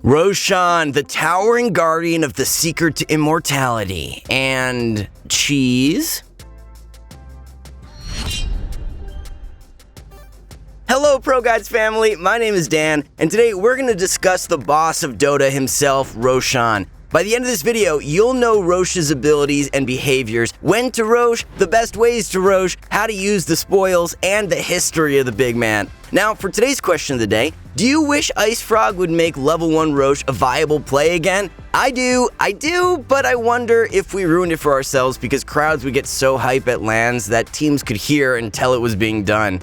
Roshan, the towering guardian of the secret to immortality. And cheese? Hello Proguides family, my name is Dan, and today we're going to discuss the boss of Dota himself, Roshan. By the end of this video, you'll know Rosh's abilities and behaviors, when to Rosh, the best ways to Rosh, how to use the spoils, and the history of the big man. Now, for today's question of the day, do you wish Ice Frog would make level 1 Rosh a viable play again? I do, but I wonder if we ruined it for ourselves because crowds would get so hype at LANs that teams could hear and tell it was being done.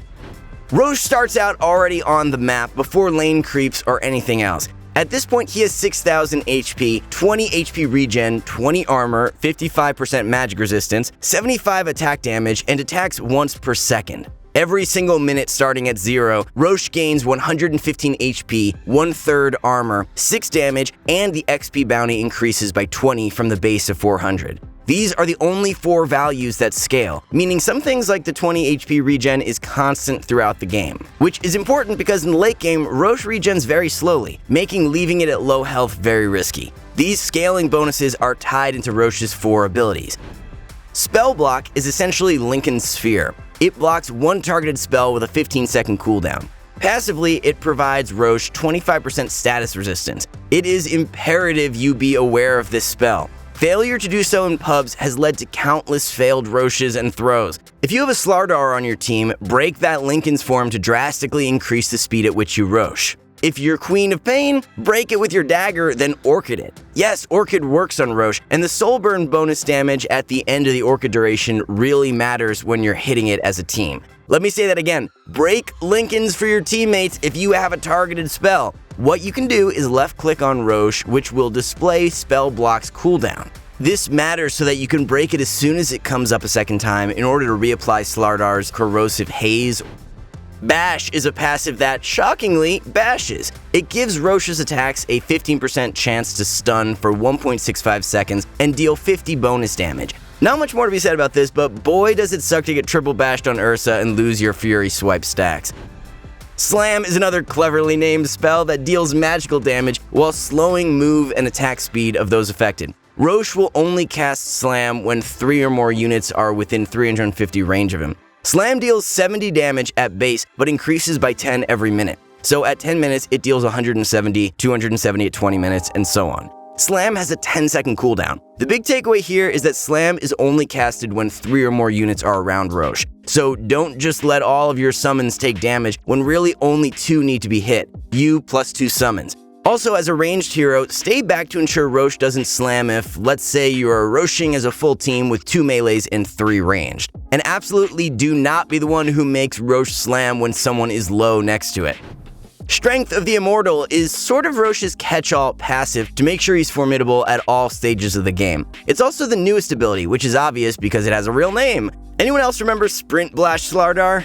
Rosh starts out already on the map before lane creeps or anything else. At this point, he has 6,000 HP, 20 HP regen, 20 armor, 55% magic resistance, 75 attack damage, and attacks once per second. Every single minute starting at 0, Rosh gains 115 HP, 1/3 armor, 6 damage, and the XP bounty increases by 20 from the base of 400. These are the only 4 values that scale, meaning some things like the 20 HP regen is constant throughout the game, which is important because in the late game, Rosh regens very slowly, making leaving it at low health very risky. These scaling bonuses are tied into Rosh's 4 abilities. Spell block is essentially Lincoln's Sphere. It blocks one targeted spell with a 15-second cooldown. Passively, it provides Rosh 25% status resistance. It is imperative you be aware of this spell. Failure to do so in pubs has led to countless failed Roshes and throws. If you have a Slardar on your team, break that Lincoln's form to drastically increase the speed at which you Rosh. If you're Queen of Pain, break it with your dagger, then Orchid it. Yes, Orchid works on Rosh, and the Soul Burn bonus damage at the end of the Orchid duration really matters when you're hitting it as a team. Let me say that again. Break Lincolns for your teammates if you have a targeted spell. What you can do is left-click on Rosh, which will display spell block's cooldown. This matters so that you can break it as soon as it comes up a second time in order to reapply Slardar's Corrosive Haze. Bash is a passive that, shockingly, bashes. It gives Rosh's attacks a 15% chance to stun for 1.65 seconds and deal 50 bonus damage. Not much more to be said about this, but boy does it suck to get triple bashed on Ursa and lose your Fury Swipe stacks. Slam is another cleverly named spell that deals magical damage while slowing move and attack speed of those affected. Rosh will only cast Slam when 3 or more units are within 350 range of him. Slam deals 70 damage at base, but increases by 10 every minute. So at 10 minutes, it deals 170, 270 at 20 minutes, and so on. Slam has a 10-second cooldown. The big takeaway here is that Slam is only casted when 3 or more units are around Rosh. So don't just let all of your summons take damage when really only 2 need to be hit, you plus 2 summons. Also, as a ranged hero, stay back to ensure Rosh doesn't slam if, let's say, you are Roshing as a full team with 2 melees and 3 ranged. And absolutely do not be the one who makes Rosh slam when someone is low next to it. Strength of the Immortal is sort of Rosh's catch-all passive to make sure he's formidable at all stages of the game. It's also the newest ability, which is obvious because it has a real name. Anyone else remember Sprint Blast Slardar?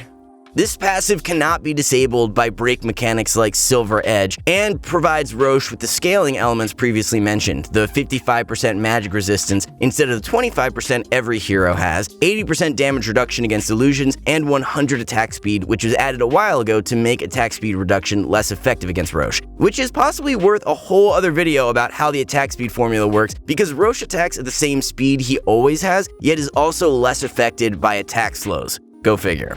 This passive cannot be disabled by break mechanics like Silver Edge, and provides Rosh with the scaling elements previously mentioned, the 55% magic resistance instead of the 25% every hero has, 80% damage reduction against illusions, and 100 attack speed, which was added a while ago to make attack speed reduction less effective against Rosh, which is possibly worth a whole other video about how the attack speed formula works, because Rosh attacks at the same speed he always has, yet is also less affected by attack slows. Go figure.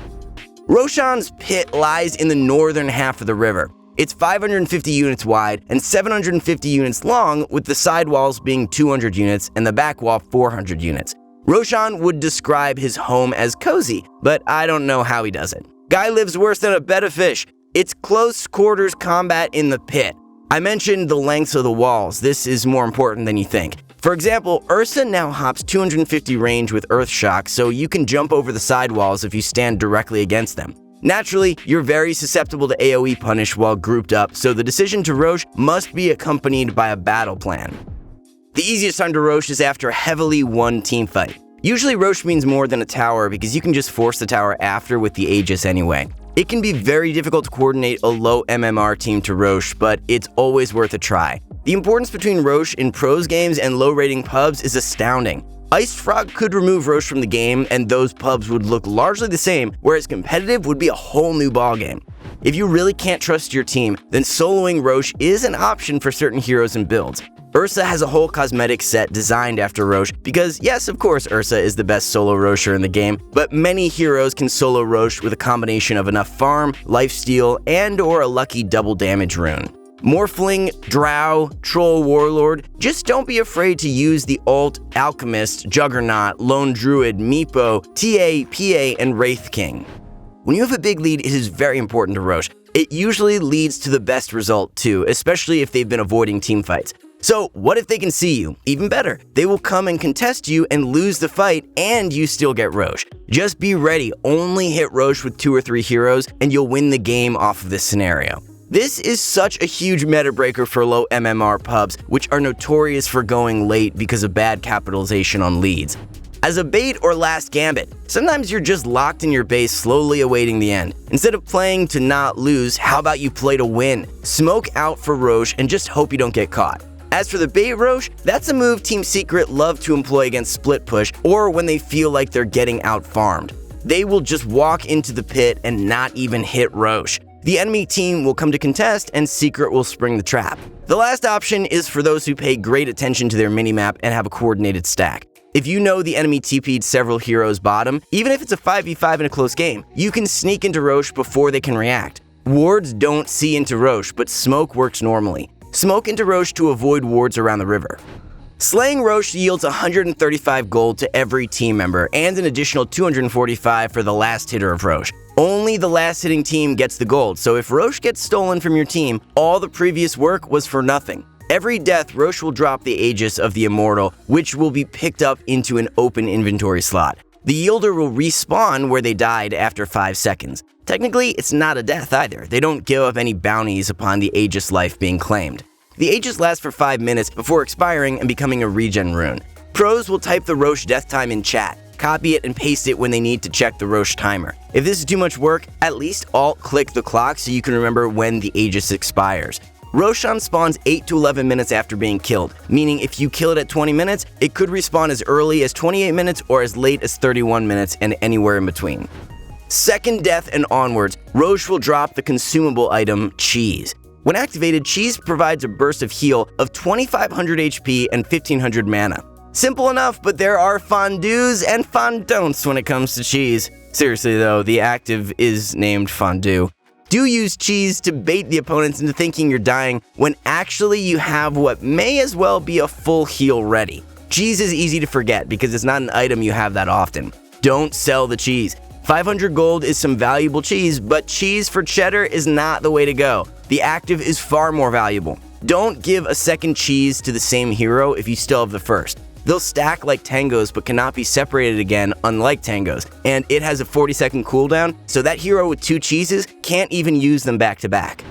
Roshan's pit lies in the northern half of the river. It's 550 units wide and 750 units long, with the sidewalls being 200 units and the back wall 400 units. Roshan would describe his home as cozy, but I don't know how he does it. Guy lives worse than a bed of fish. It's close quarters combat in the pit. I mentioned the lengths of the walls. This is more important than you think. For example, Ursa now hops 250 range with Earth Shock, so you can jump over the sidewalls if you stand directly against them. Naturally, you're very susceptible to AoE punish while grouped up, so the decision to Rosh must be accompanied by a battle plan. The easiest time to Rosh is after a heavily won teamfight. Usually Rosh means more than a tower because you can just force the tower after with the Aegis anyway. It can be very difficult to coordinate a low MMR team to Rosh, but it's always worth a try. The importance between Rosh in pros games and low rating pubs is astounding. Iced Frog could remove Rosh from the game, and those pubs would look largely the same, whereas competitive would be a whole new ballgame. If you really can't trust your team, then soloing Rosh is an option for certain heroes and builds. Ursa has a whole cosmetic set designed after Rosh because, yes, of course Ursa is the best solo Rosher in the game, but many heroes can solo Rosh with a combination of enough farm, lifesteal, and or a lucky double damage rune. Morphling, Drow, Troll Warlord, just don't be afraid to use the Alt, Alchemist, Juggernaut, Lone Druid, Meepo, TA, PA, and Wraith King. When you have a big lead, it is very important to Rosh. It usually leads to the best result too, especially if they've been avoiding teamfights. So what if they can see you? Even better, they will come and contest you and lose the fight, and you still get Rosh. Just be ready, only hit Rosh with 2 or 3 heroes, and you'll win the game off of this scenario. This is such a huge meta breaker for low MMR pubs, which are notorious for going late because of bad capitalization on leads. As a bait or last gambit, sometimes you're just locked in your base slowly awaiting the end. Instead of playing to not lose, how about you play to win? Smoke out for Rosh and just hope you don't get caught. As for the bait Rosh, that's a move Team Secret love to employ against split push or when they feel like they're getting out farmed. They will just walk into the pit and not even hit Rosh. The enemy team will come to contest and Secret will spring the trap. The last option is for those who pay great attention to their minimap and have a coordinated stack. If you know the enemy TP'd several heroes bottom, even if it's a 5v5 in a close game, you can sneak into Rosh before they can react. Wards don't see into Rosh, but smoke works normally. Smoke into Rosh to avoid wards around the river. Slaying Rosh yields 135 gold to every team member and an additional 245 for the last hitter of Rosh. Only the last hitting team gets the gold, so if Rosh gets stolen from your team, all the previous work was for nothing. Every death, Rosh will drop the Aegis of the Immortal, which will be picked up into an open inventory slot. The Yielder will respawn where they died after 5 seconds. Technically, it's not a death either. They don't give up any bounties upon the Aegis life being claimed. The Aegis lasts for 5 minutes before expiring and becoming a regen rune. Pros will type the Rosh death time in chat, copy it and paste it when they need to check the Rosh timer. If this is too much work, at least alt-click the clock so you can remember when the Aegis expires. Roshan spawns 8 to 11 minutes after being killed, meaning if you kill it at 20 minutes, it could respawn as early as 28 minutes or as late as 31 minutes and anywhere in between. Second death and onwards, Rosh will drop the consumable item, Cheese. When activated, Cheese provides a burst of heal of 2500 HP and 1500 mana. Simple enough, but there are fondues and fondon'ts when it comes to Cheese. Seriously though, the active is named Fondue. Do use Cheese to bait the opponents into thinking you're dying when actually you have what may as well be a full heal ready. Cheese is easy to forget because it's not an item you have that often. Don't sell the cheese. 500 gold is some valuable cheese, but cheese for cheddar is not the way to go. The active is far more valuable. Don't give a second cheese to the same hero if you still have the first. They'll stack like tangos but cannot be separated again, unlike tangos, and it has a 40-second cooldown, so that hero with 2 cheeses can't even use them back to back.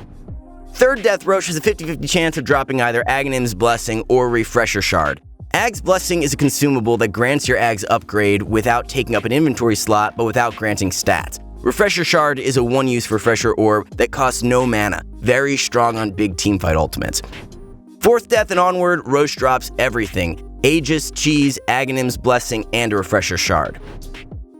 Third death Rosh has a 50-50 chance of dropping either Aghanim's Blessing or Refresher Shard. Ag's Blessing is a consumable that grants your Ag's upgrade without taking up an inventory slot but without granting stats. Refresher Shard is a one-use refresher orb that costs no mana, very strong on big teamfight ultimates. Fourth death and onward, Rosh drops everything. Aegis, Cheese, Aghanim's Blessing, and a Refresher Shard.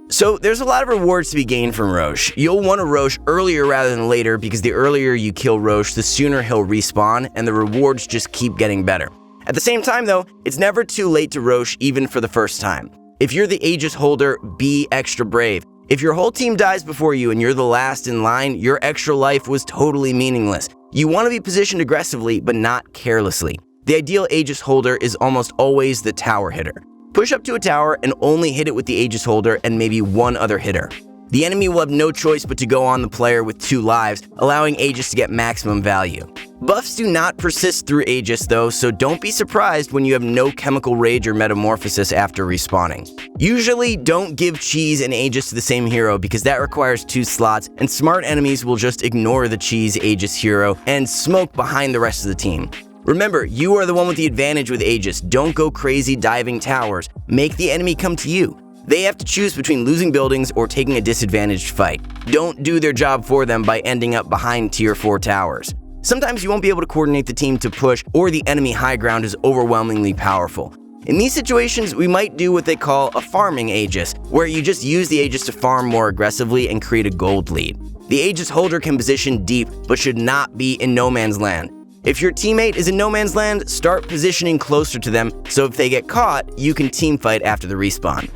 So there's a lot of rewards to be gained from Rosh. You'll want to Rosh earlier rather than later because the earlier you kill Rosh, the sooner he'll respawn, and the rewards just keep getting better. At the same time though, it's never too late to Rosh even for the first time. If you're the Aegis holder, be extra brave. If your whole team dies before you and you're the last in line, your extra life was totally meaningless. You want to be positioned aggressively, but not carelessly. The ideal Aegis holder is almost always the tower hitter. Push up to a tower and only hit it with the Aegis holder and maybe one other hitter. The enemy will have no choice but to go on the player with 2 lives, allowing Aegis to get maximum value. Buffs do not persist through Aegis though, so don't be surprised when you have no chemical rage or metamorphosis after respawning. Usually don't give Cheese and Aegis to the same hero because that requires 2 slots and smart enemies will just ignore the Cheese Aegis hero and smoke behind the rest of the team. Remember, you are the one with the advantage with Aegis. Don't go crazy diving towers. Make the enemy come to you. They have to choose between losing buildings or taking a disadvantaged fight. Don't do their job for them by ending up behind tier 4 towers. Sometimes you won't be able to coordinate the team to push or the enemy high ground is overwhelmingly powerful. In these situations, we might do what they call a farming Aegis, where you just use the Aegis to farm more aggressively and create a gold lead. The Aegis holder can position deep, but should not be in no man's land. If your teammate is in no man's land, start positioning closer to them, so if they get caught, you can teamfight after the respawn.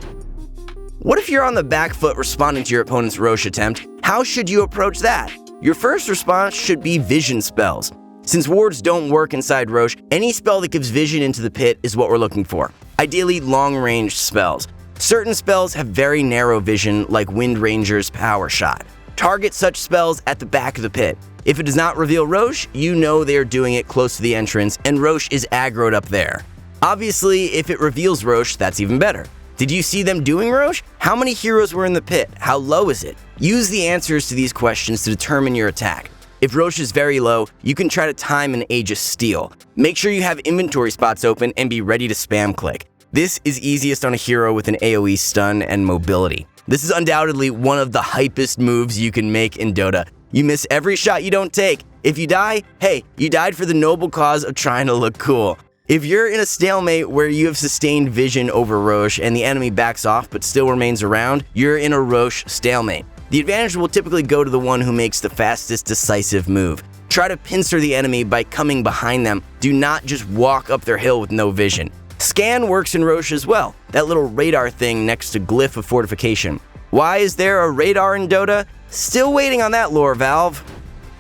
What if you're on the back foot responding to your opponent's Rosh attempt? How should you approach that? Your first response should be vision spells. Since wards don't work inside Rosh, any spell that gives vision into the pit is what we're looking for. Ideally, long-range spells. Certain spells have very narrow vision, like Wind Ranger's Power Shot. Target such spells at the back of the pit. If it does not reveal Rosh, you know they are doing it close to the entrance, and Rosh is aggroed up there. Obviously, if it reveals Rosh, that's even better. Did you see them doing Rosh? How many heroes were in the pit? How low is it? Use the answers to these questions to determine your attack. If Rosh is very low, you can try to time an Aegis steal. Make sure you have inventory spots open and be ready to spam click. This is easiest on a hero with an AoE stun and mobility. This is undoubtedly one of the hypest moves you can make in Dota. You miss every shot you don't take. If you die, hey, you died for the noble cause of trying to look cool. If you're in a stalemate where you have sustained vision over Rosh and the enemy backs off but still remains around, you're in a Rosh stalemate. The advantage will typically go to the one who makes the fastest decisive move. Try to pincer the enemy by coming behind them. Do not just walk up their hill with no vision. Scan works in Rosh as well, that little radar thing next to Glyph of Fortification. Why is there a radar in Dota? Still waiting on that lore, Valve.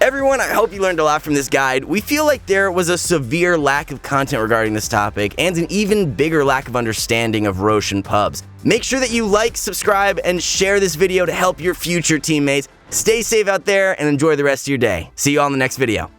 Everyone, I hope you learned a lot from this guide. We feel like there was a severe lack of content regarding this topic and an even bigger lack of understanding of Rosh and pubs. Make sure that you like, subscribe, and share this video to help your future teammates. Stay safe out there and enjoy the rest of your day. See you all in the next video.